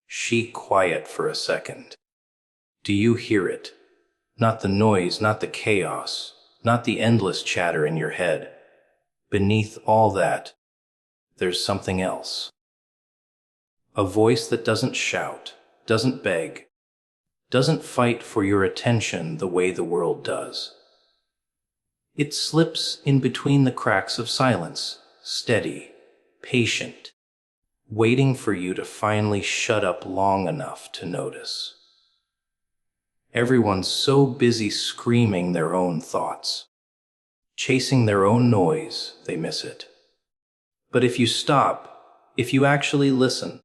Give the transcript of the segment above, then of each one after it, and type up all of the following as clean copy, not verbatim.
She quiet for a second. Do you hear it? Not the noise, not the chaos, not the endless chatter in your head. Beneath all that, there's something else. A voice that doesn't shout, doesn't beg, doesn't fight for your attention the way the world does. It slips in between the cracks of silence, steady, patient, waiting for you to finally shut up long enough to notice. Everyone's so busy screaming their own thoughts, chasing their own noise, they miss it. But if you stop, if you actually listen,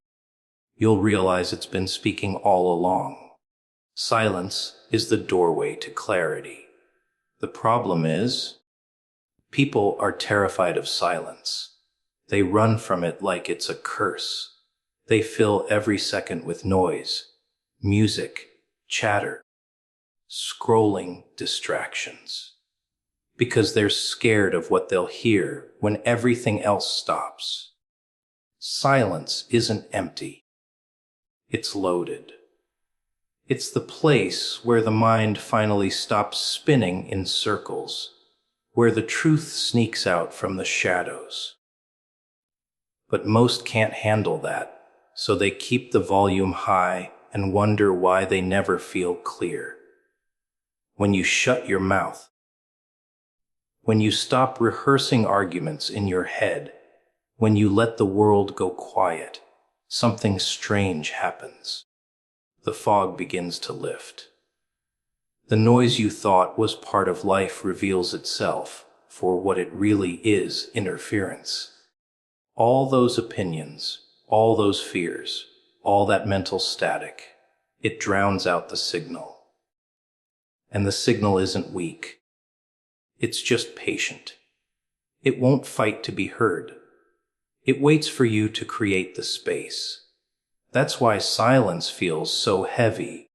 you'll realize it's been speaking all along. Silence is the doorway to clarity. The problem is, people are terrified of silence. They run from it like it's a curse. They fill every second with noise, music, chatter, scrolling distractions. Because they're scared of what they'll hear when everything else stops. Silence isn't empty. It's loaded. It's the place where the mind finally stops spinning in circles, where the truth sneaks out from the shadows. But most can't handle that, so they keep the volume high and wonder why they never feel clear. When you shut your mouth, when you stop rehearsing arguments in your head, when you let the world go quiet, something strange happens. The fog begins to lift. The noise you thought was part of life reveals itself for what it really is: interference. All those opinions, all those fears, all that mental static, it drowns out the signal. And the signal isn't weak. It's just patient. It won't fight to be heard. It waits for you to create the space. That's why silence feels so heavy,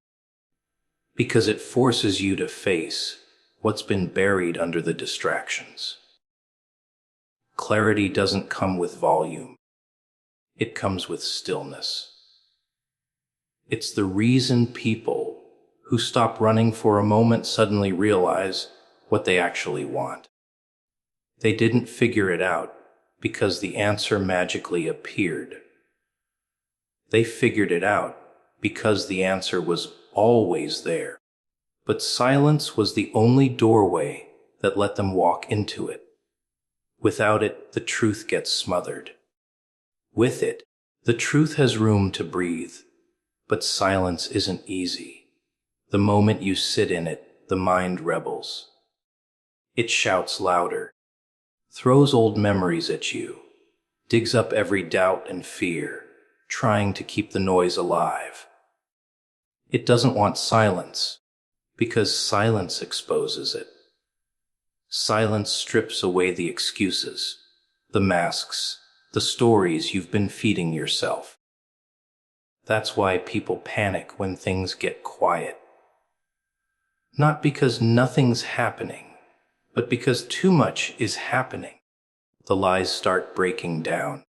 because it forces you to face what's been buried under the distractions. Clarity doesn't come with volume. It comes with stillness. It's the reason people who stop running for a moment suddenly realize what they actually want. They didn't figure it out because the answer magically appeared. They figured it out because the answer was always there. But silence was the only doorway that let them walk into it. Without it, the truth gets smothered. With it, the truth has room to breathe. But silence isn't easy. The moment you sit in it, the mind rebels. It shouts louder, throws old memories at you, digs up every doubt and fear, trying to keep the noise alive. It doesn't want silence, because silence exposes it. Silence strips away the excuses, the masks, the stories you've been feeding yourself. That's why people panic when things get quiet. Not because nothing's happening, but because too much is happening. The lies start breaking down.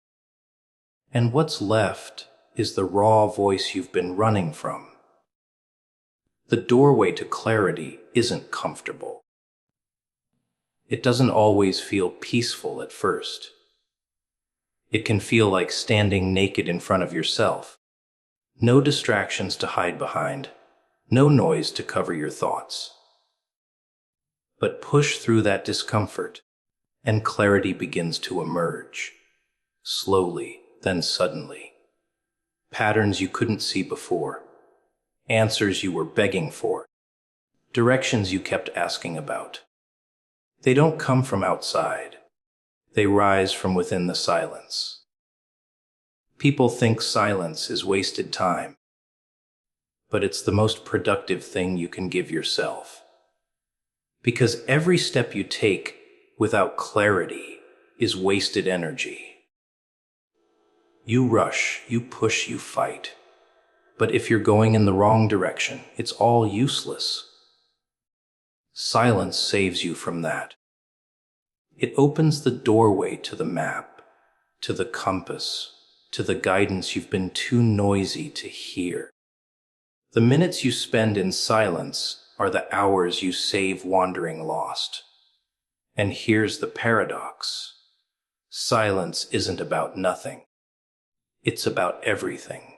And what's left is the raw voice you've been running from. The doorway to clarity isn't comfortable. It doesn't always feel peaceful at first. It can feel like standing naked in front of yourself. No distractions to hide behind, no noise to cover your thoughts. But push through that discomfort, and clarity begins to emerge. Slowly, then suddenly. Patterns you couldn't see before. Answers you were begging for. Directions you kept asking about. They don't come from outside. They rise from within the silence. People think silence is wasted time, but it's the most productive thing you can give yourself. Because every step you take without clarity is wasted energy. You rush, you push, you fight. But if you're going in the wrong direction, it's all useless. Silence saves you from that. It opens the doorway to the map, to the compass, to the guidance you've been too noisy to hear. The minutes you spend in silence are the hours you save wandering lost. And here's the paradox. Silence isn't about nothing. It's about everything.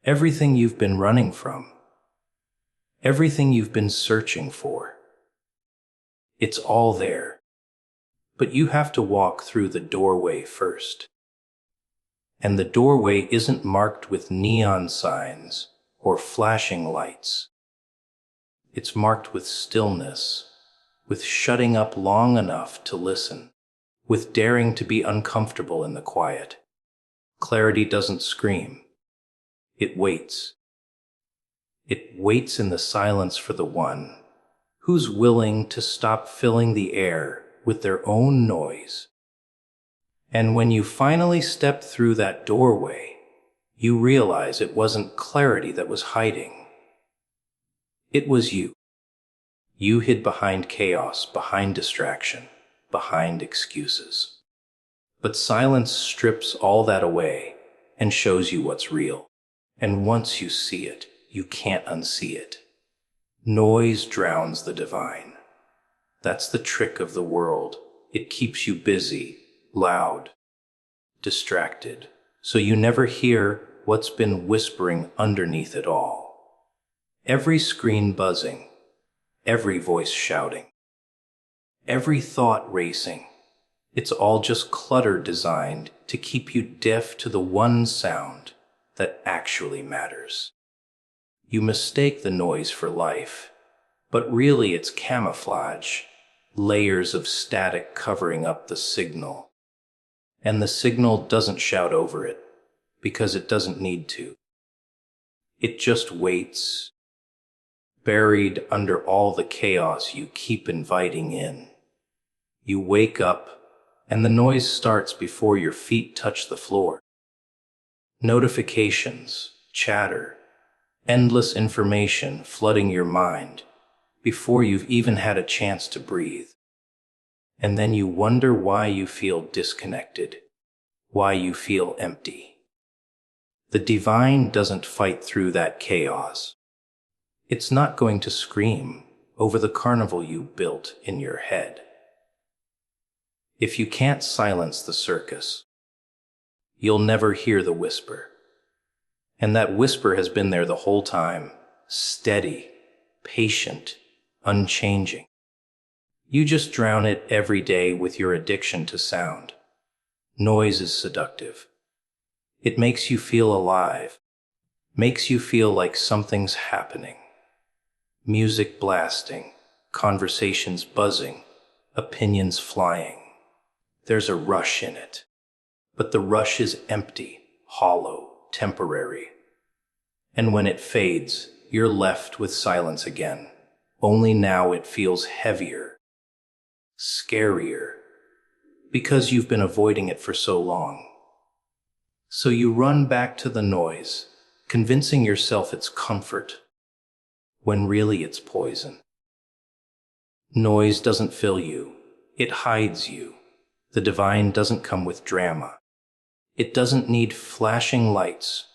Everything you've been running from. Everything you've been searching for. It's all there. But you have to walk through the doorway first. And the doorway isn't marked with neon signs or flashing lights. It's marked with stillness, with shutting up long enough to listen, with daring to be uncomfortable in the quiet. Clarity doesn't scream. It waits. It waits in the silence for the one who's willing to stop filling the air with their own noise. And when you finally step through that doorway, you realize it wasn't clarity that was hiding. It was you. You hid behind chaos, behind distraction, behind excuses. But silence strips all that away and shows you what's real. And once you see it, you can't unsee it. Noise drowns the divine. That's the trick of the world. It keeps you busy, loud, distracted, so you never hear what's been whispering underneath it all. Every screen buzzing, every voice shouting, every thought racing. It's all just clutter designed to keep you deaf to the one sound that actually matters. You mistake the noise for life, but really it's camouflage, layers of static covering up the signal. And the signal doesn't shout over it, because it doesn't need to. It just waits, buried under all the chaos you keep inviting in. You wake up, and the noise starts before your feet touch the floor. Notifications, chatter, endless information flooding your mind before you've even had a chance to breathe. And then you wonder why you feel disconnected, why you feel empty. The divine doesn't fight through that chaos. It's not going to scream over the carnival you built in your head. If you can't silence the circus, you'll never hear the whisper. And that whisper has been there the whole time, steady, patient, unchanging. You just drown it every day with your addiction to sound. Noise is seductive. It makes you feel alive, makes you feel like something's happening. Music blasting, conversations buzzing, opinions flying. There's a rush in it. But the rush is empty, hollow, temporary. And when it fades, you're left with silence again. Only now it feels heavier, scarier, because you've been avoiding it for so long. So you run back to the noise, convincing yourself it's comfort, when really it's poison. Noise doesn't fill you, it hides you. The divine doesn't come with drama. It doesn't need flashing lights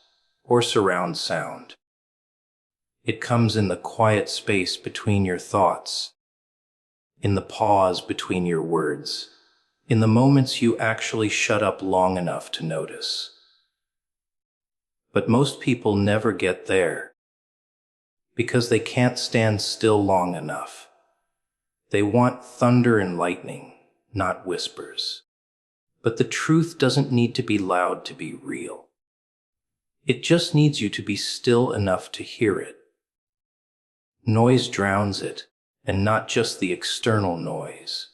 or surround sound. It comes in the quiet space between your thoughts, in the pause between your words, in the moments you actually shut up long enough to notice. But most people never get there because they can't stand still long enough. They want thunder and lightning, not whispers. But the truth doesn't need to be loud to be real. It just needs you to be still enough to hear it. Noise drowns it, and not just the external noise.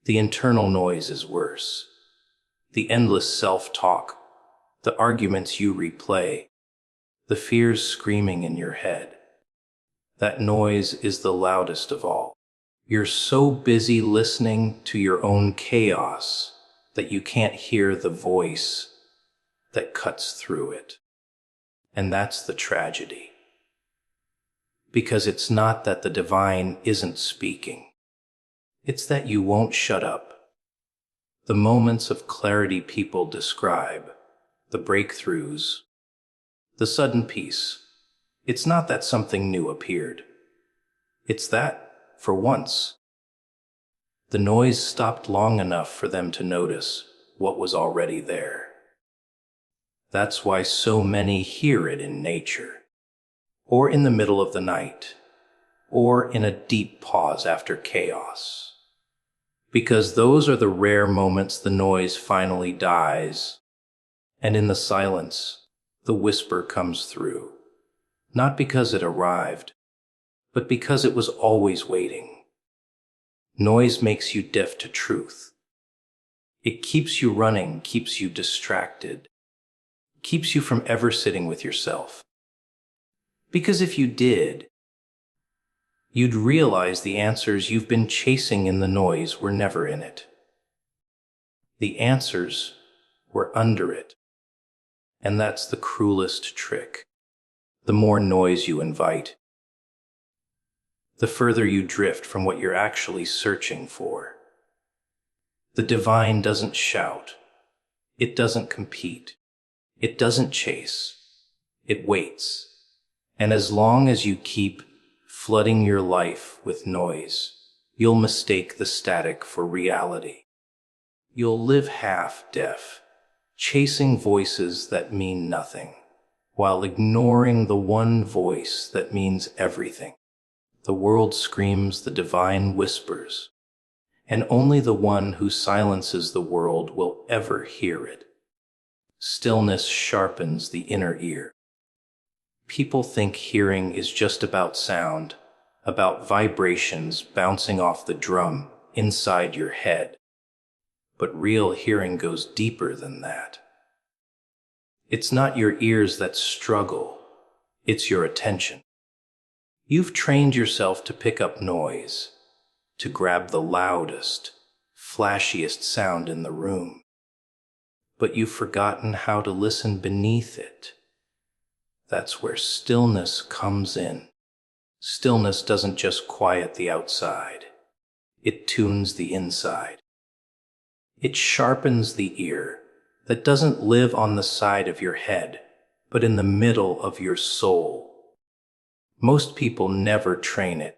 The internal noise is worse. The endless self-talk, the arguments you replay, the fears screaming in your head. That noise is the loudest of all. You're so busy listening to your own chaos that you can't hear the voice that cuts through it. And that's the tragedy. Because it's not that the divine isn't speaking. It's that you won't shut up. The moments of clarity people describe, the breakthroughs, the sudden peace. It's not that something new appeared. It's that, for once, the noise stopped long enough for them to notice what was already there. That's why so many hear it in nature, or in the middle of the night, or in a deep pause after chaos. Because those are the rare moments the noise finally dies, and in the silence, the whisper comes through. Not because it arrived, but because it was always waiting. Noise makes you deaf to truth. It keeps you running, keeps you distracted, keeps you from ever sitting with yourself. Because if you did, you'd realize the answers you've been chasing in the noise were never in it. The answers were under it. And that's the cruelest trick. The more noise you invite, the further you drift from what you're actually searching for. The divine doesn't shout. It doesn't compete. It doesn't chase. It waits. And as long as you keep flooding your life with noise, you'll mistake the static for reality. You'll live half-deaf, chasing voices that mean nothing, while ignoring the one voice that means everything. The world screams, the divine whispers, and only the one who silences the world will ever hear it. Stillness sharpens the inner ear. People think hearing is just about sound, about vibrations bouncing off the drum inside your head. But real hearing goes deeper than that. It's not your ears that struggle, it's your attention. You've trained yourself to pick up noise, to grab the loudest, flashiest sound in the room. But you've forgotten how to listen beneath it. That's where stillness comes in. Stillness doesn't just quiet the outside, it tunes the inside. It sharpens the ear that doesn't live on the side of your head, but in the middle of your soul. Most people never train it,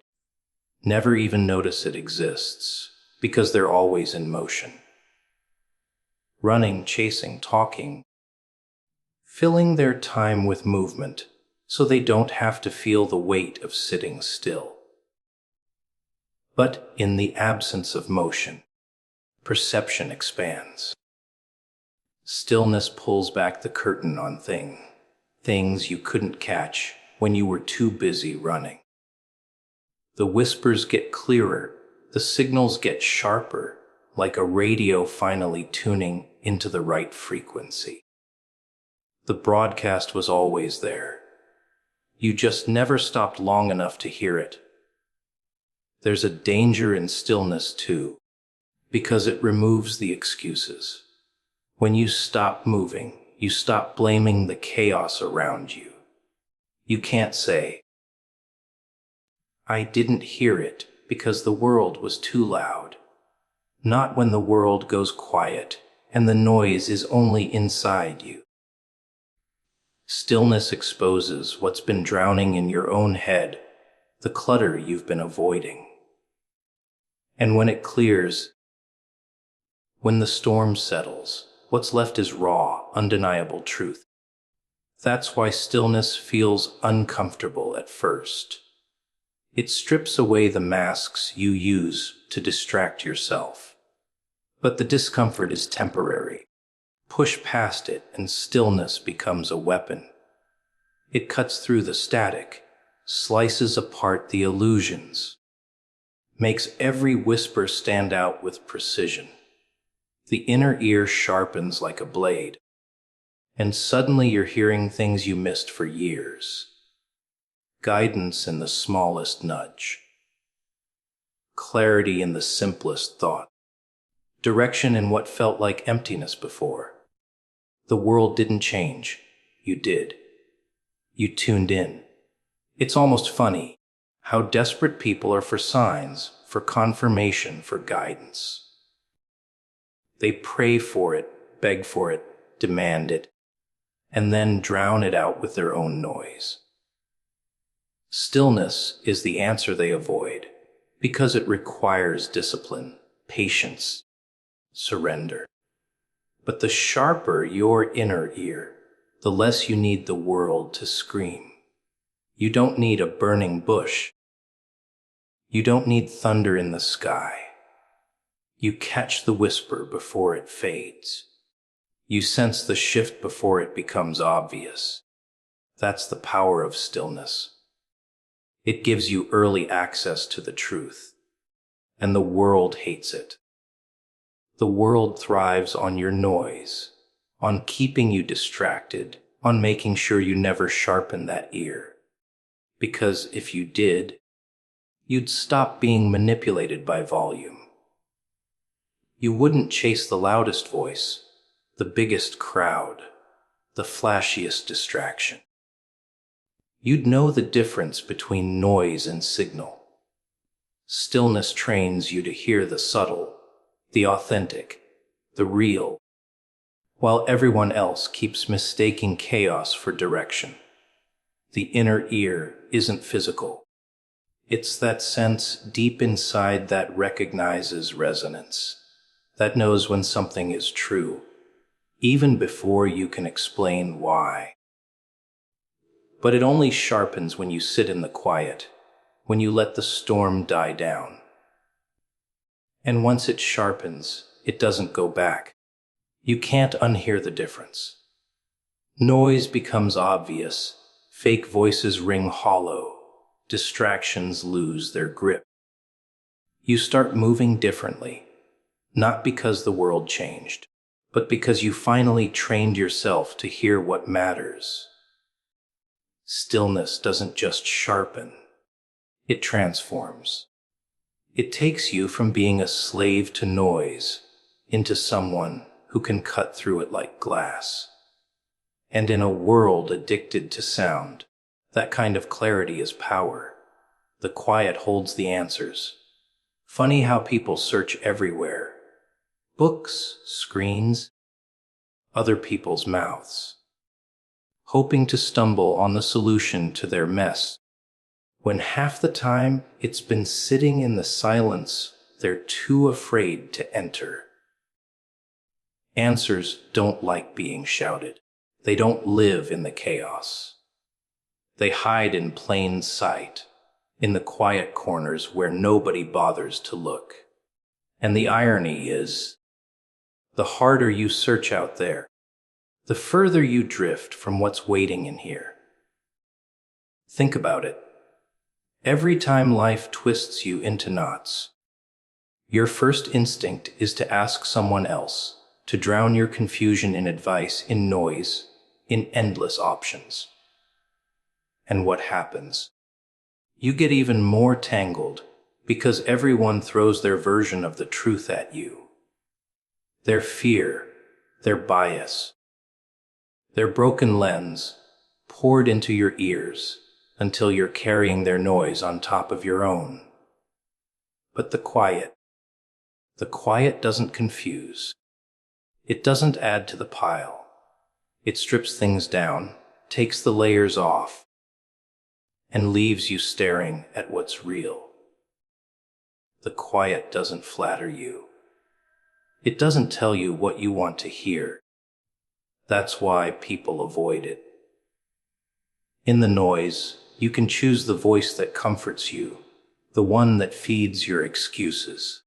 never even notice it exists, because they're always in motion. Running, chasing, talking, filling their time with movement so they don't have to feel the weight of sitting still. But in the absence of motion, perception expands. Stillness pulls back the curtain on things you couldn't catch when you were too busy running. The whispers get clearer, the signals get sharper, like a radio finally tuning into the right frequency. The broadcast was always there. You just never stopped long enough to hear it. There's a danger in stillness too, because it removes the excuses. When you stop moving, you stop blaming the chaos around you. You can't say, "I didn't hear it because the world was too loud." Not when the world goes quiet and the noise is only inside you. Stillness exposes what's been drowning in your own head, the clutter you've been avoiding. And when it clears, when the storm settles, what's left is raw, undeniable truth. That's why stillness feels uncomfortable at first. It strips away the masks you use to distract yourself. But the discomfort is temporary. Push past it and stillness becomes a weapon. It cuts through the static, slices apart the illusions, makes every whisper stand out with precision. The inner ear sharpens like a blade, and suddenly you're hearing things you missed for years. Guidance in the smallest nudge. Clarity in the simplest thought. Direction in what felt like emptiness before. The world didn't change. You did. You tuned in. It's almost funny how desperate people are for signs, for confirmation, for guidance. They pray for it, beg for it, demand it. and then drown it out with their own noise. Stillness is the answer they avoid because it requires discipline, patience, surrender. But the sharper your inner ear, the less you need the world to scream. You don't need a burning bush. You don't need thunder in the sky. You catch the whisper before it fades. You sense the shift before it becomes obvious. That's the power of stillness. It gives you early access to the truth, and the world hates it. The world thrives on your noise, on keeping you distracted, on making sure you never sharpen that ear. Because if you did, you'd stop being manipulated by volume. You wouldn't chase the loudest voice, the biggest crowd, the flashiest distraction. You'd know the difference between noise and signal. Stillness trains you to hear the subtle, the authentic, the real, while everyone else keeps mistaking chaos for direction. The inner ear isn't physical. It's that sense deep inside that recognizes resonance, that knows when something is true, even before you can explain why. But it only sharpens when you sit in the quiet, when you let the storm die down. And once it sharpens, it doesn't go back. You can't unhear the difference. Noise becomes obvious, fake voices ring hollow, distractions lose their grip. You start moving differently, not because the world changed, but because you finally trained yourself to hear what matters. Stillness doesn't just sharpen, it transforms. It takes you from being a slave to noise into someone who can cut through it like glass. And in a world addicted to sound, that kind of clarity is power. The quiet holds the answers. Funny how people search everywhere. Books, screens, other people's mouths, hoping to stumble on the solution to their mess, when half the time it's been sitting in the silence they're too afraid to enter. Answers don't like being shouted. They don't live in the chaos. They hide in plain sight, in the quiet corners where nobody bothers to look. And the irony is, the harder you search out there, the further you drift from what's waiting in here. Think about it. Every time life twists you into knots, your first instinct is to ask someone else, to drown your confusion in advice, in noise, in endless options. And what happens? You get even more tangled because everyone throws their version of the truth at you. Their fear, their bias, their broken lens poured into your ears until you're carrying their noise on top of your own. But the quiet doesn't confuse. It doesn't add to the pile. It strips things down, takes the layers off, and leaves you staring at what's real. The quiet doesn't flatter you. It doesn't tell you what you want to hear. That's why people avoid it. In the noise, you can choose the voice that comforts you, the one that feeds your excuses.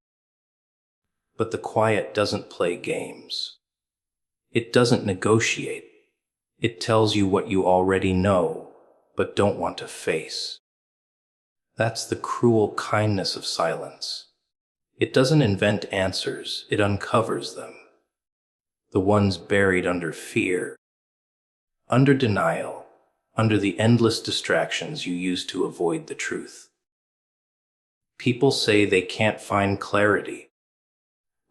But the quiet doesn't play games. It doesn't negotiate. It tells you what you already know, but don't want to face. That's the cruel kindness of silence. It doesn't invent answers, it uncovers them. The ones buried under fear, under denial, under the endless distractions you use to avoid the truth. People say they can't find clarity,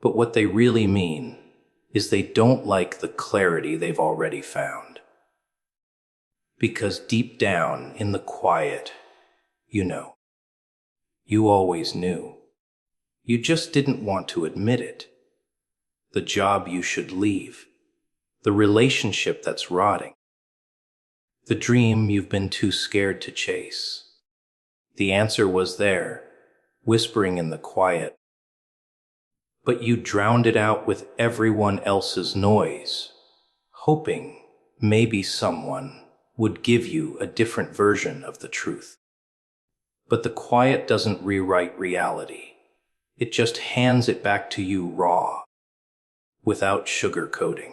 but what they really mean is they don't like the clarity they've already found. Because deep down in the quiet, you know. You always knew. You just didn't want to admit it. The job you should leave, the relationship that's rotting, The dream you've been too scared to chase. The answer was there, whispering in the quiet. But you drowned it out with everyone else's noise, hoping maybe someone would give you a different version of the truth. But the quiet doesn't rewrite reality. It just hands it back to you raw, without sugarcoating.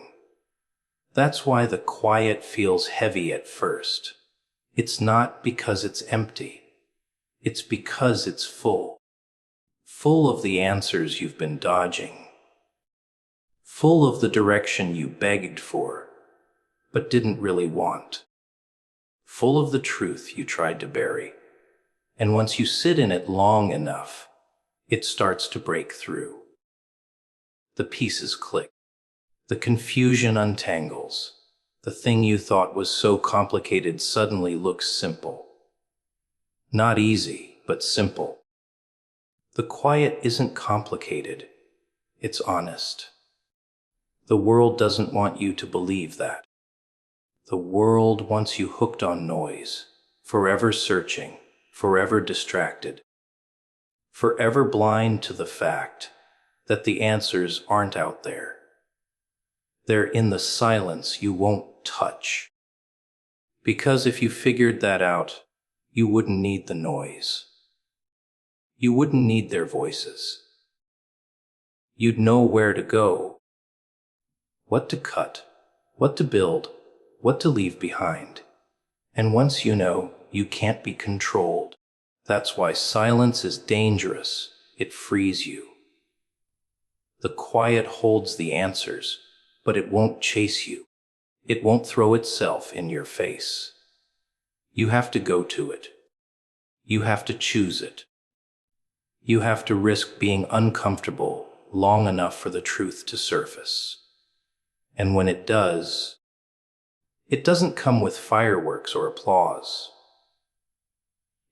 That's why the quiet feels heavy at first. It's not because it's empty. It's because it's full. Full of the answers you've been dodging. Full of the direction you begged for, but didn't really want. Full of the truth you tried to bury. And once you sit in it long enough, it starts to break through. The pieces click. The confusion untangles. The thing you thought was so complicated suddenly looks simple. Not easy, but simple. The quiet isn't complicated. It's honest. The world doesn't want you to believe that. The world wants you hooked on noise, forever searching, forever distracted, forever blind to the fact that the answers aren't out there. They're in the silence you won't touch. Because if you figured that out, you wouldn't need the noise. You wouldn't need their voices. You'd know where to go, what to cut, what to build, what to leave behind. And once you know, you can't be controlled. That's why silence is dangerous. It frees you. The quiet holds the answers, but it won't chase you. It won't throw itself in your face. You have to go to it. You have to choose it. You have to risk being uncomfortable long enough for the truth to surface. And when it does, it doesn't come with fireworks or applause.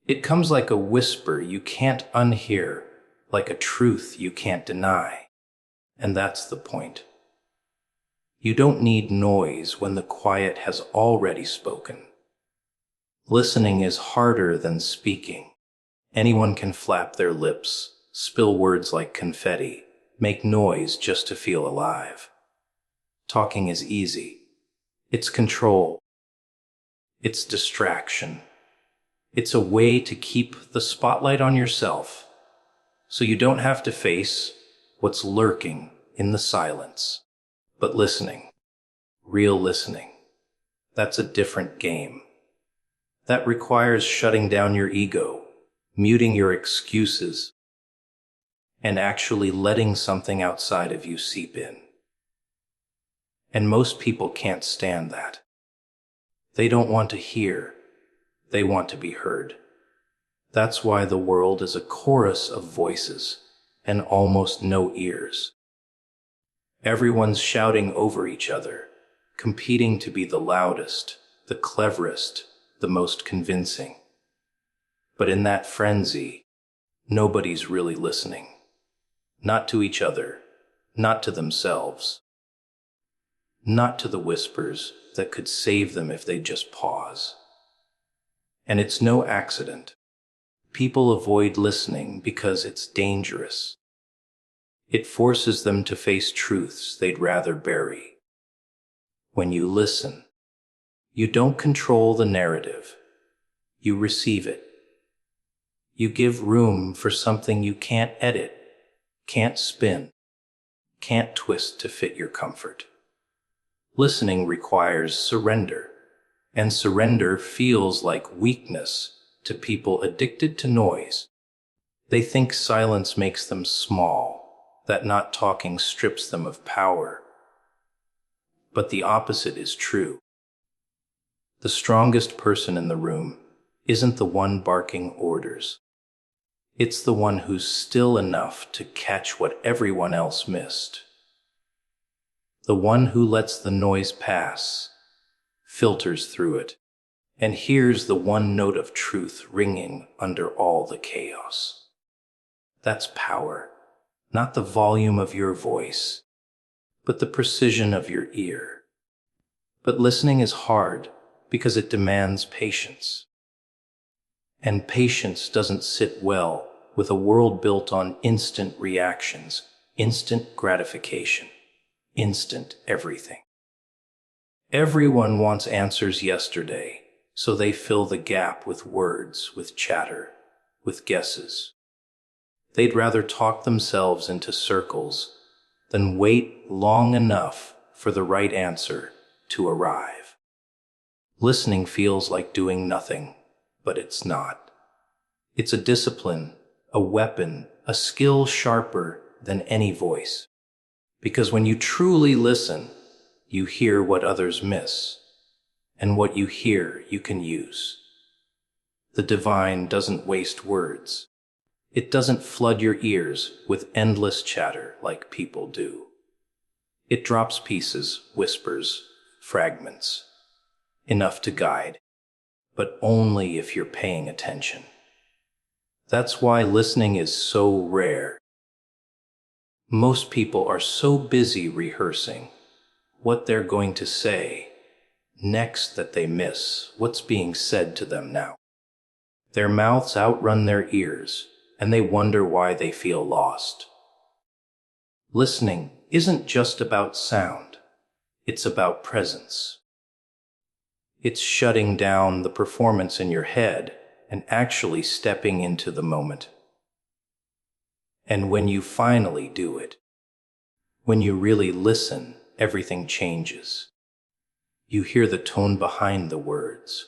It comes like a whisper you can't unhear, like a truth you can't deny. And that's the point. You don't need noise when the quiet has already spoken. Listening is harder than speaking. Anyone can flap their lips, spill words like confetti, make noise just to feel alive. Talking is easy. It's control. It's distraction. It's a way to keep the spotlight on yourself, so you don't have to face what's lurking in the silence. But listening, real listening, that's a different game. That requires shutting down your ego, muting your excuses, and actually letting something outside of you seep in. And most people can't stand that. They don't want to hear. They want to be heard. That's why the world is a chorus of voices and almost no ears. Everyone's shouting over each other, competing to be the loudest, the cleverest, the most convincing. But in that frenzy, nobody's really listening. Not to each other, not to themselves, not to the whispers that could save them if they just pause. And it's no accident. People avoid listening because it's dangerous. It forces them to face truths they'd rather bury. When you listen, you don't control the narrative. You receive it. You give room for something you can't edit, can't spin, can't twist to fit your comfort. Listening requires surrender, and surrender feels like weakness to people addicted to noise. They think silence makes them small, that not talking strips them of power. But the opposite is true. The strongest person in the room isn't the one barking orders. It's the one who's still enough to catch what everyone else missed. The one who lets the noise pass, filters through it, and hears the one note of truth ringing under all the chaos. That's power, not the volume of your voice, but the precision of your ear. But listening is hard because it demands patience. And patience doesn't sit well with a world built on instant reactions, instant gratification, instant everything. Everyone wants answers yesterday, so they fill the gap with words, with chatter, with guesses. They'd rather talk themselves into circles than wait long enough for the right answer to arrive. Listening feels like doing nothing, but it's not. It's a discipline, a weapon, a skill sharper than any voice. Because when you truly listen, you hear what others miss, and what you hear you can use. The divine doesn't waste words. It doesn't flood your ears with endless chatter like people do. It drops pieces, whispers, fragments, enough to guide, but only if you're paying attention. That's why listening is so rare. Most people are so busy rehearsing what they're going to say next that they miss what's being said to them now. Their mouths outrun their ears, and they wonder why they feel lost. Listening isn't just about sound, it's about presence. It's shutting down the performance in your head and actually stepping into the moment. And when you finally do it, when you really listen, everything changes. You hear the tone behind the words.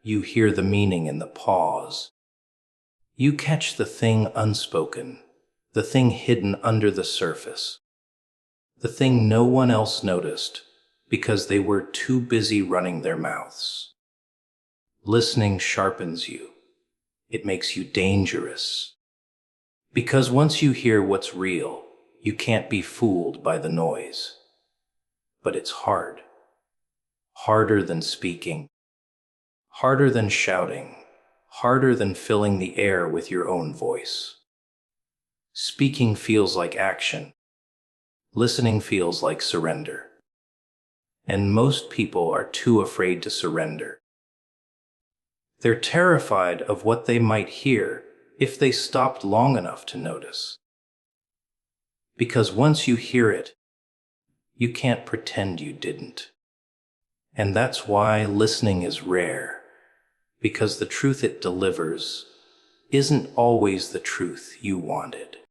You hear the meaning in the pause. You catch the thing unspoken, the thing hidden under the surface, the thing no one else noticed because they were too busy running their mouths. Listening sharpens you. It makes you dangerous. Because once you hear what's real, you can't be fooled by the noise. But it's hard. Harder than speaking. Harder than shouting. Harder than filling the air with your own voice. Speaking feels like action. Listening feels like surrender. And most people are too afraid to surrender. They're terrified of what they might hear if they stopped long enough to notice. Because once you hear it, you can't pretend you didn't. And that's why listening is rare, because the truth it delivers isn't always the truth you wanted.